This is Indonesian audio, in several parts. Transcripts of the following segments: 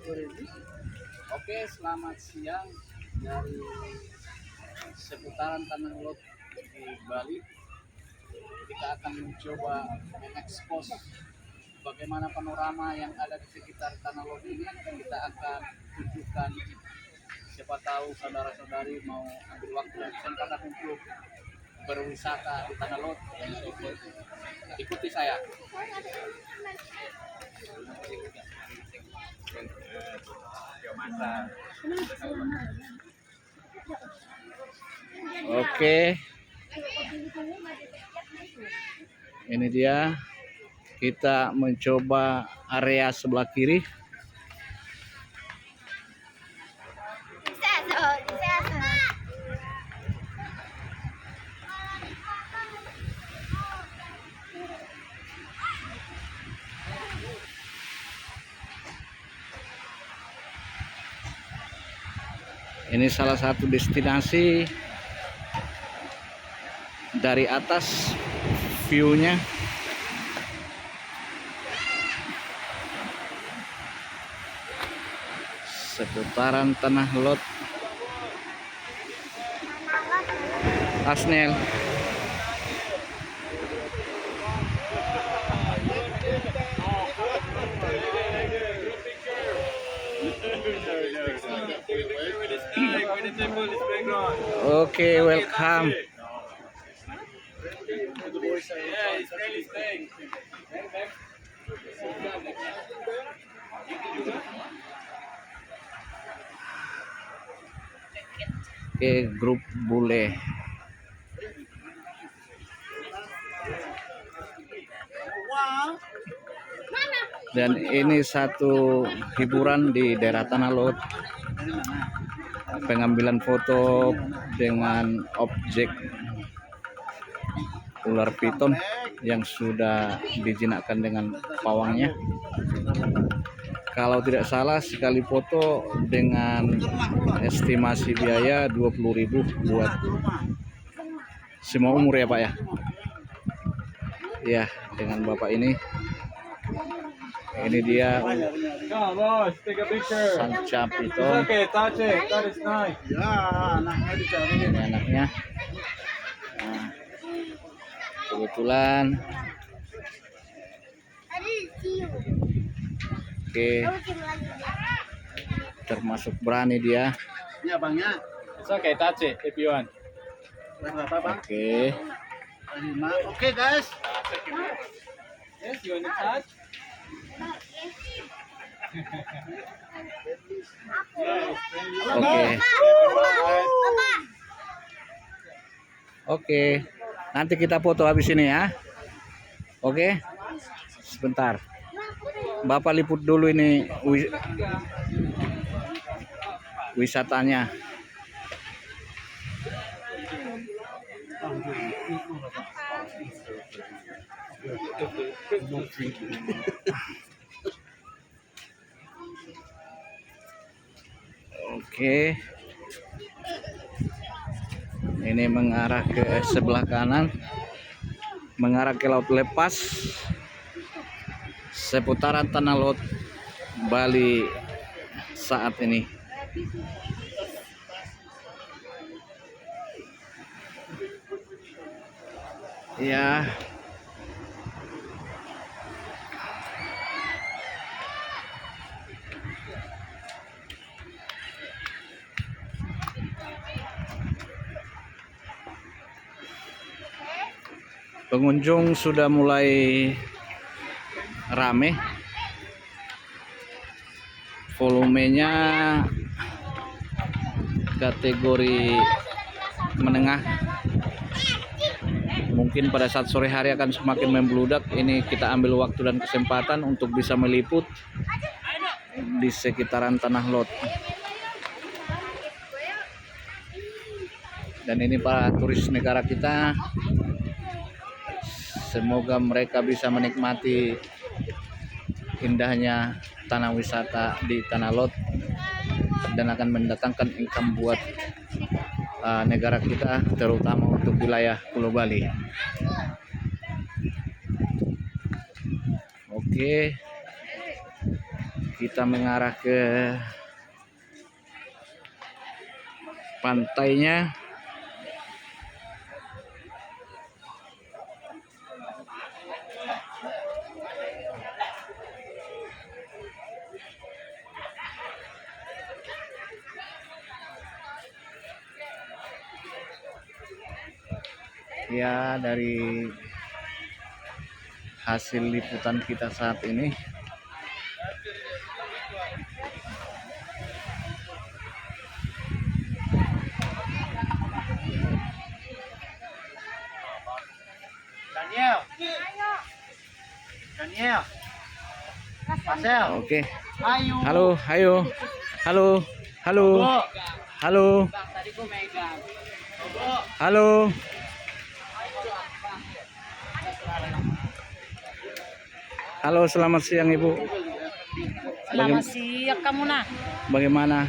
Oke, selamat siang dari seputaran Tanah Lot di Bali. Kita akan mencoba mengekspos bagaimana panorama yang ada di sekitar Tanah Lot ini. Kita akan tunjukkan, siapa tahu saudara-saudari mau ambil waktu dan kesempatan untuk berwisata di Tanah Lot. Ikuti saya. Oke, ini dia, kita mencoba area sebelah kiri. Ini salah satu destinasi dari atas view-nya. Seputaran Tanah Lot. Asnel. Okay, welcome. Oke, grup bule. Dan ini satu hiburan di daerah Tanah Lot. Pengambilan foto dengan objek ular piton yang sudah dijinakkan dengan pawangnya. Kalau tidak salah, sekali foto dengan estimasi biaya 20.000 buat semua umur ya Pak ya. Ya, dengan Bapak ini. Ini dia Sanca piton. Ini anaknya. Nah, kebetulan. Oke, termasuk berani dia. Ya bangnya. Oke, touch it if you want. Oke. Oke guys. Yes, you want to touch? Oke. Oke. Nanti kita foto habis ini ya. Oke. Sebentar. Bapak liput dulu ini wisatanya. Oke. Ini mengarah ke sebelah kanan, mengarah ke Laut Lepas. Seputaran Tanah Lot Bali saat ini. Ya. Pengunjung sudah mulai rame. Volumenya kategori menengah. Mungkin pada saat sore hari akan semakin membludak. Ini kita ambil waktu dan kesempatan untuk bisa meliput di sekitaran Tanah Lot. Dan ini para turis negara kita. Semoga mereka bisa menikmati indahnya tanah wisata di Tanah Lot dan akan mendatangkan income buat negara kita, terutama untuk wilayah Pulau Bali. Oke, Kita mengarah ke pantainya. Ya, dari hasil liputan kita saat ini, Daniel. Daniel. Marcel. oke. Ayo. Halo, ayo, halo, halo, halo, halo. Halo, selamat siang Ibu. Selamat siang kamu nah. Bagaimana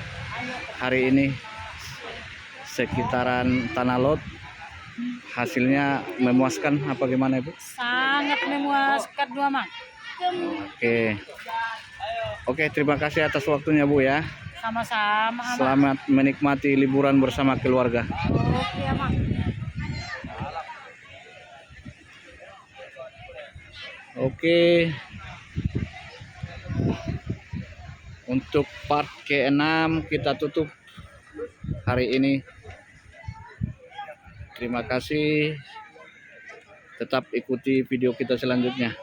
hari ini sekitaran Tanah Lot? Hasilnya memuaskan apa gimana Ibu? Sangat memuaskan dua mang. Oke. Oke, terima kasih atas waktunya Bu ya. Sama-sama Mang. Selamat menikmati liburan bersama keluarga. Oke Mang. Oke. Untuk part ke-6 kita tutup hari ini. Terima kasih. Tetap ikuti video kita selanjutnya.